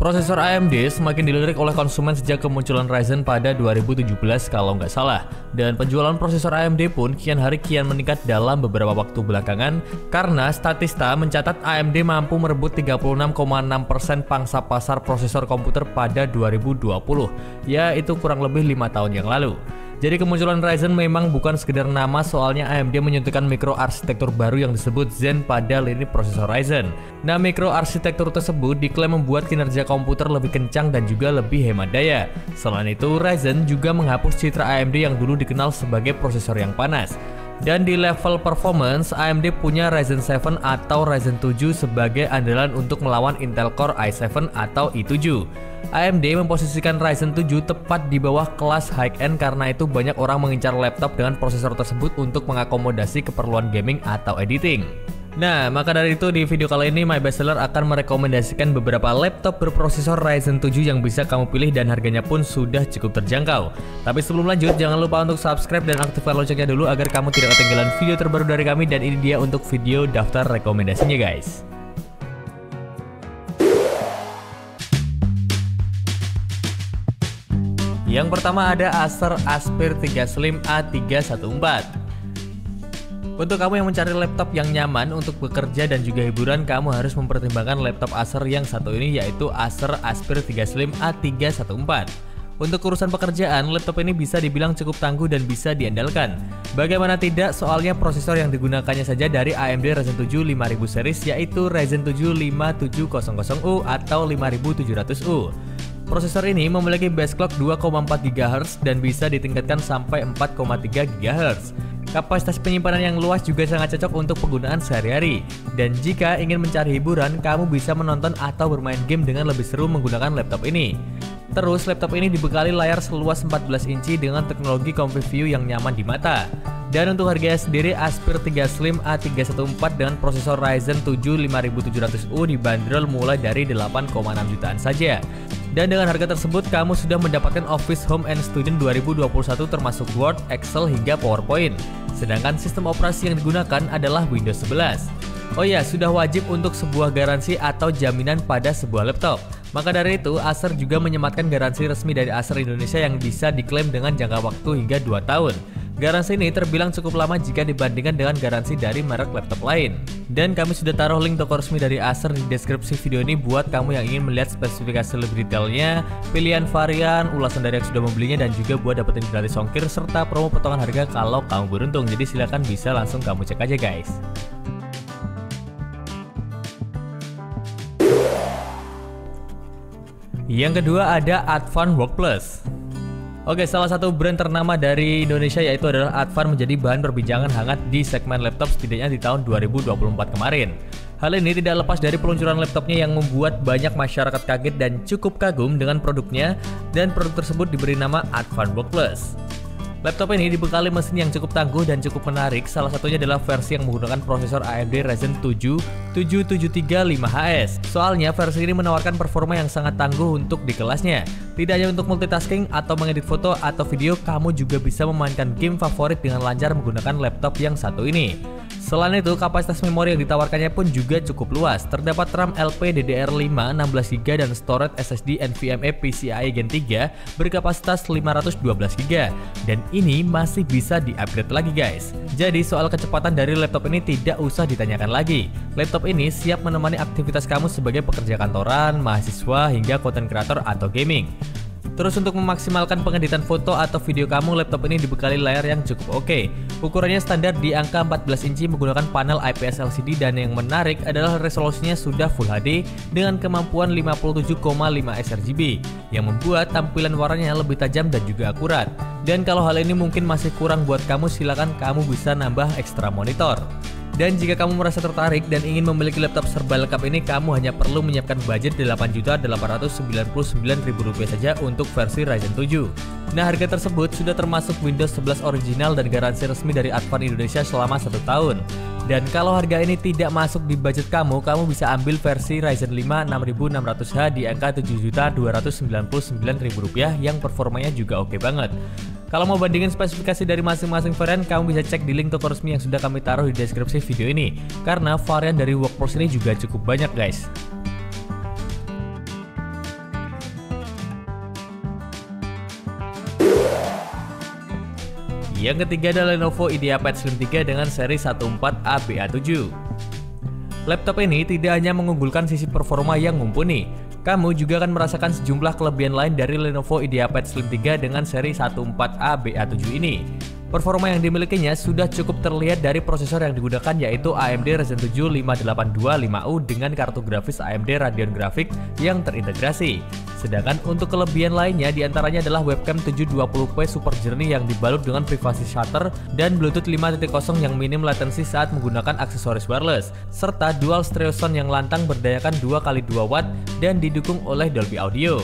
Prosesor AMD semakin dilirik oleh konsumen sejak kemunculan Ryzen pada 2017 kalau nggak salah. Dan penjualan prosesor AMD pun kian hari kian meningkat dalam beberapa waktu belakangan karena Statista mencatat AMD mampu merebut 36,6% pangsa pasar prosesor komputer pada 2020, yaitu kurang lebih 5 tahun yang lalu. Jadi kemunculan Ryzen memang bukan sekedar nama, soalnya AMD menyuntikkan mikroarsitektur baru yang disebut Zen pada lini prosesor Ryzen. Nah, mikroarsitektur tersebut diklaim membuat kinerja komputer lebih kencang dan juga lebih hemat daya. Selain itu, Ryzen juga menghapus citra AMD yang dulu dikenal sebagai prosesor yang panas. Dan di level performance, AMD punya Ryzen 7 atau Ryzen 7 sebagai andalan untuk melawan Intel Core i7 atau i7. AMD memposisikan Ryzen 7 tepat di bawah kelas high-end karena itu banyak orang mengincar laptop dengan prosesor tersebut untuk mengakomodasi keperluan gaming atau editing. Nah, maka dari itu di video kali ini My Bestseller akan merekomendasikan beberapa laptop berprosesor Ryzen 7 yang bisa kamu pilih dan harganya pun sudah cukup terjangkau. Tapi sebelum lanjut, jangan lupa untuk subscribe dan aktifkan loncengnya dulu agar kamu tidak ketinggalan video terbaru dari kami, dan ini dia untuk video daftar rekomendasinya guys. Yang pertama ada Acer Aspire 3 Slim A314. Untuk kamu yang mencari laptop yang nyaman untuk bekerja dan juga hiburan, kamu harus mempertimbangkan laptop Acer yang satu ini, yaitu Acer Aspire 3 Slim A314. Untuk urusan pekerjaan, laptop ini bisa dibilang cukup tangguh dan bisa diandalkan. Bagaimana tidak, soalnya prosesor yang digunakannya saja dari AMD Ryzen 7 5000 series, yaitu Ryzen 7 5700U atau 5700U. Prosesor ini memiliki base clock 2,4 GHz dan bisa ditingkatkan sampai 4,3 GHz. Kapasitas penyimpanan yang luas juga sangat cocok untuk penggunaan sehari-hari. Dan jika ingin mencari hiburan, kamu bisa menonton atau bermain game dengan lebih seru menggunakan laptop ini. Terus, laptop ini dibekali layar seluas 14 inci dengan teknologi Comfy View yang nyaman di mata. Dan untuk harganya sendiri, Aspire 3 Slim A314 dengan prosesor Ryzen 7 5700U dibanderol mulai dari 8,6 jutaan saja. Dan dengan harga tersebut, kamu sudah mendapatkan Office Home and Student 2021 termasuk Word, Excel, hingga PowerPoint. Sedangkan sistem operasi yang digunakan adalah Windows 11. Oh ya, sudah wajib untuk sebuah garansi atau jaminan pada sebuah laptop. Maka dari itu, Acer juga menyematkan garansi resmi dari Acer Indonesia yang bisa diklaim dengan jangka waktu hingga 2 tahun. Garansi ini terbilang cukup lama jika dibandingkan dengan garansi dari merek laptop lain. Dan kami sudah taruh link toko resmi dari Acer di deskripsi video ini buat kamu yang ingin melihat spesifikasi lebih detailnya, pilihan varian, ulasan dari yang sudah membelinya, dan juga buat dapetin gratis ongkir serta promo potongan harga kalau kamu beruntung. Jadi silahkan bisa langsung kamu cek aja guys. Yang kedua ada Advan Work Plus. Oke, salah satu brand ternama dari Indonesia yaitu adalah Advan menjadi bahan perbincangan hangat di segmen laptop setidaknya di tahun 2024 kemarin. Hal ini tidak lepas dari peluncuran laptopnya yang membuat banyak masyarakat kaget dan cukup kagum dengan produknya, dan produk tersebut diberi nama Advan Work Plus. Laptop ini dibekali mesin yang cukup tangguh dan cukup menarik, salah satunya adalah versi yang menggunakan prosesor AMD Ryzen 7 7735HS. Soalnya versi ini menawarkan performa yang sangat tangguh untuk di kelasnya. Tidak hanya untuk multitasking atau mengedit foto atau video, kamu juga bisa memainkan game favorit dengan lancar menggunakan laptop yang satu ini. Selain itu, kapasitas memori yang ditawarkannya pun juga cukup luas. Terdapat RAM LPDDR5 16GB dan storage SSD NVMe PCIe Gen 3 berkapasitas 512GB. Dan ini masih bisa di-upgrade lagi guys. Jadi soal kecepatan dari laptop ini tidak usah ditanyakan lagi. Laptop ini siap menemani aktivitas kamu sebagai pekerja kantoran, mahasiswa, hingga content creator atau gaming. Terus untuk memaksimalkan pengeditan foto atau video kamu, laptop ini dibekali layar yang cukup oke. Ukurannya standar di angka 14 inci menggunakan panel IPS LCD, dan yang menarik adalah resolusinya sudah Full HD dengan kemampuan 57,5 sRGB yang membuat tampilan warnanya lebih tajam dan juga akurat. Dan kalau hal ini mungkin masih kurang buat kamu, silakan kamu bisa nambah ekstra monitor. Dan jika kamu merasa tertarik dan ingin memiliki laptop serba lengkap ini, kamu hanya perlu menyiapkan budget Rp8.899.000 saja untuk versi Ryzen 7. Nah, harga tersebut sudah termasuk Windows 11 original dan garansi resmi dari Advan Indonesia selama 1 tahun. Dan kalau harga ini tidak masuk di budget kamu, kamu bisa ambil versi Ryzen 5 6600H di angka Rp7.299.000 yang performanya juga oke banget. Kalau mau bandingin spesifikasi dari masing-masing varian, kamu bisa cek di link toko resmi yang sudah kami taruh di deskripsi video ini. Karena varian dari Workforce ini juga cukup banyak guys. Yang ketiga adalah Lenovo IdeaPad Slim 3 dengan seri 14A-BA7. Laptop ini tidak hanya mengunggulkan sisi performa yang mumpuni, kamu juga akan merasakan sejumlah kelebihan lain dari Lenovo IdeaPad Slim 3 dengan seri 14A-BA7 ini. Performa yang dimilikinya sudah cukup terlihat dari prosesor yang digunakan, yaitu AMD Ryzen 7 5825U dengan kartu grafis AMD Radeon Graphics yang terintegrasi. Sedangkan untuk kelebihan lainnya diantaranya adalah webcam 720p super jernih yang dibalut dengan privasi shutter dan Bluetooth 5.0 yang minim latensi saat menggunakan aksesoris wireless, serta dual stereo sound yang lantang berdayakan 2x2 watt dan didukung oleh Dolby Audio.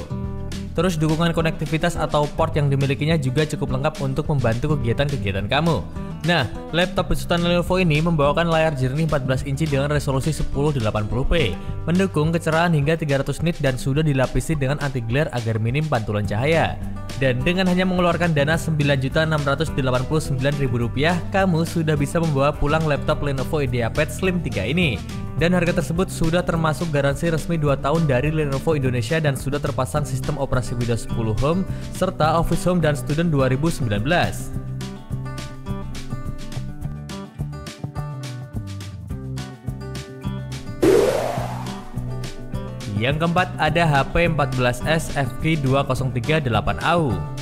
Terus dukungan konektivitas atau port yang dimilikinya juga cukup lengkap untuk membantu kegiatan-kegiatan kamu. Nah, laptop besutan Lenovo ini membawakan layar jernih 14 inci dengan resolusi 1080p, mendukung kecerahan hingga 300 nit dan sudah dilapisi dengan anti glare agar minim pantulan cahaya. Dan dengan hanya mengeluarkan dana Rp9.689.000, kamu sudah bisa membawa pulang laptop Lenovo IdeaPad Slim 3 ini. Dan harga tersebut sudah termasuk garansi resmi 2 tahun dari Lenovo Indonesia dan sudah terpasang sistem operasi Windows 10 Home serta Office Home dan Student 2019. Yang keempat ada HP 14S FK2038AU.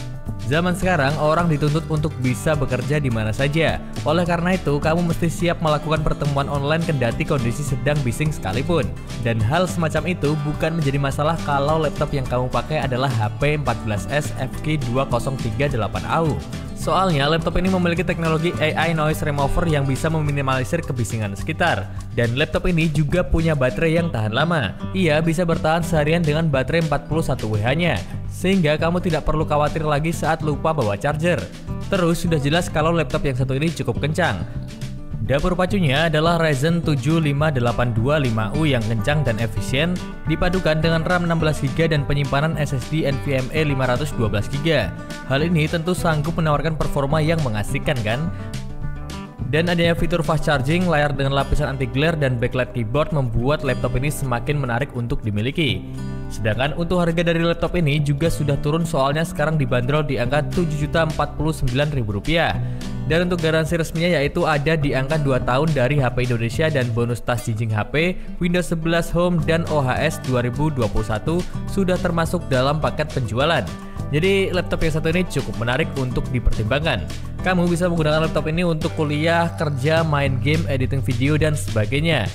Zaman sekarang orang dituntut untuk bisa bekerja di mana saja. Oleh karena itu, kamu mesti siap melakukan pertemuan online kendati kondisi sedang bising sekalipun. Dan hal semacam itu bukan menjadi masalah kalau laptop yang kamu pakai adalah HP 14S FK2038AU. Soalnya laptop ini memiliki teknologi AI Noise Remover yang bisa meminimalisir kebisingan sekitar. Dan laptop ini juga punya baterai yang tahan lama. Ia bisa bertahan seharian dengan baterai 41Wh-nya, sehingga kamu tidak perlu khawatir lagi saat lupa bawa charger. Terus sudah jelas kalau laptop yang satu ini cukup kencang. Dapur pacunya adalah Ryzen 7 5825U yang kencang dan efisien, dipadukan dengan RAM 16GB dan penyimpanan SSD NVMe 512GB. Hal ini tentu sanggup menawarkan performa yang mengasihkan kan? Dan adanya fitur fast charging, layar dengan lapisan anti glare dan backlight keyboard membuat laptop ini semakin menarik untuk dimiliki. Sedangkan untuk harga dari laptop ini juga sudah turun, soalnya sekarang dibanderol di angka Rp7.049.000. Dan untuk garansi resminya yaitu ada di angka 2 tahun dari HP Indonesia dan bonus tas jinjing HP, Windows 11 Home dan OHS 2021 sudah termasuk dalam paket penjualan. Jadi laptop yang satu ini cukup menarik untuk dipertimbangkan. Kamu bisa menggunakan laptop ini untuk kuliah, kerja, main game, editing video, dan sebagainya.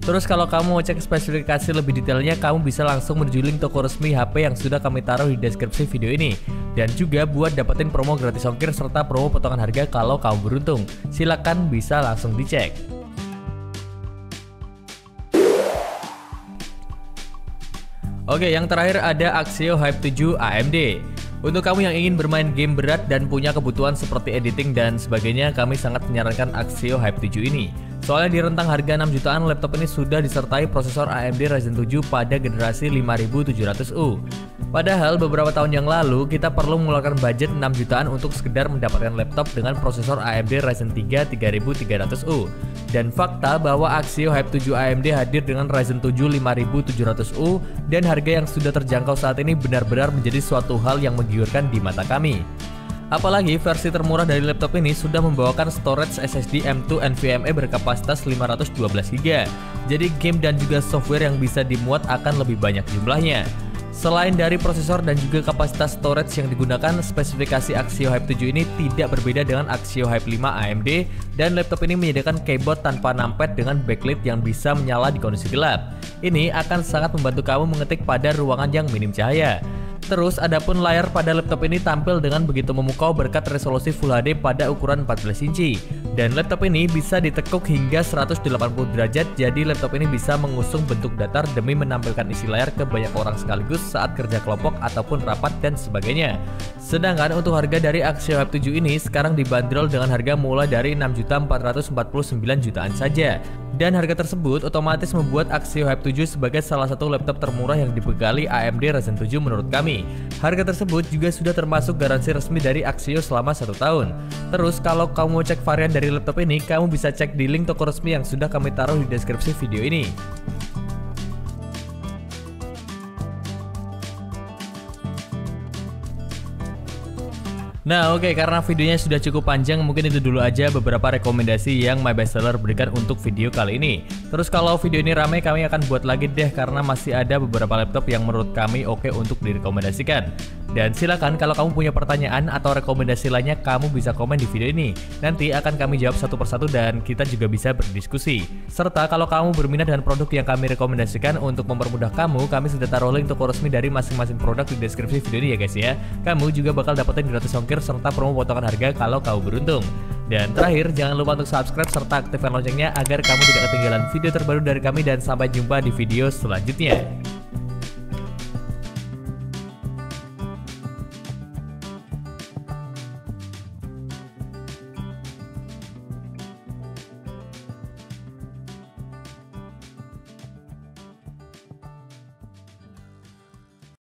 Terus kalau kamu mau cek spesifikasi lebih detailnya, kamu bisa langsung menuju link toko resmi HP yang sudah kami taruh di deskripsi video ini. Dan juga buat dapetin promo gratis ongkir serta promo potongan harga kalau kamu beruntung. Silakan bisa langsung dicek. Oke, yang terakhir ada Axio Hype 7 AMD. Untuk kamu yang ingin bermain game berat dan punya kebutuhan seperti editing dan sebagainya, kami sangat menyarankan Axio Hype 7 ini. Soalnya di rentang harga 6 jutaan, laptop ini sudah disertai prosesor AMD Ryzen 7 pada generasi 5700U. Padahal beberapa tahun yang lalu kita perlu mengeluarkan budget 6 jutaan untuk sekedar mendapatkan laptop dengan prosesor AMD Ryzen 3 3300U. Dan fakta bahwa Axio Hype 7 AMD hadir dengan Ryzen 7 5700U dan harga yang sudah terjangkau saat ini benar-benar menjadi suatu hal yang menggiurkan di mata kami. Apalagi versi termurah dari laptop ini sudah membawakan storage SSD M2 NVMe berkapasitas 512GB. Jadi game dan juga software yang bisa dimuat akan lebih banyak jumlahnya. Selain dari prosesor dan juga kapasitas storage yang digunakan, spesifikasi Axio Hype 7 ini tidak berbeda dengan Axio Hype 5 AMD, dan laptop ini menyediakan keyboard tanpa numpad dengan backlit yang bisa menyala di kondisi gelap. Ini akan sangat membantu kamu mengetik pada ruangan yang minim cahaya. Terus adapun layar pada laptop ini tampil dengan begitu memukau berkat resolusi Full HD pada ukuran 14 inci. Dan laptop ini bisa ditekuk hingga 180 derajat, jadi laptop ini bisa mengusung bentuk datar demi menampilkan isi layar ke banyak orang sekaligus saat kerja kelompok ataupun rapat dan sebagainya. Sedangkan untuk harga dari Axio Hype 7 ini sekarang dibanderol dengan harga mulai dari 6.449 jutaan saja. Dan harga tersebut otomatis membuat Axio Hype 7 sebagai salah satu laptop termurah yang dibekali AMD Ryzen 7 menurut kami. Harga tersebut juga sudah termasuk garansi resmi dari Axio selama 1 tahun. Terus kalau kamu mau cek varian dari laptop ini, kamu bisa cek di link toko resmi yang sudah kami taruh di deskripsi video ini. Nah oke, karena videonya sudah cukup panjang, mungkin itu dulu aja beberapa rekomendasi yang My Bestseller berikan untuk video kali ini. Terus kalau video ini ramai, kami akan buat lagi deh, karena masih ada beberapa laptop yang menurut kami oke untuk direkomendasikan. Dan silakan kalau kamu punya pertanyaan atau rekomendasi lainnya, kamu bisa komen di video ini. Nanti akan kami jawab satu persatu dan kita juga bisa berdiskusi. Serta kalau kamu berminat dengan produk yang kami rekomendasikan, untuk mempermudah kamu, kami sudah taruh link toko resmi dari masing-masing produk di deskripsi video ini ya guys ya. Kamu juga bakal dapetin gratis ongkir serta promo potongan harga kalau kamu beruntung. Dan terakhir, jangan lupa untuk subscribe serta aktifkan loncengnya agar kamu tidak ketinggalan video terbaru dari kami, dan sampai jumpa di video selanjutnya.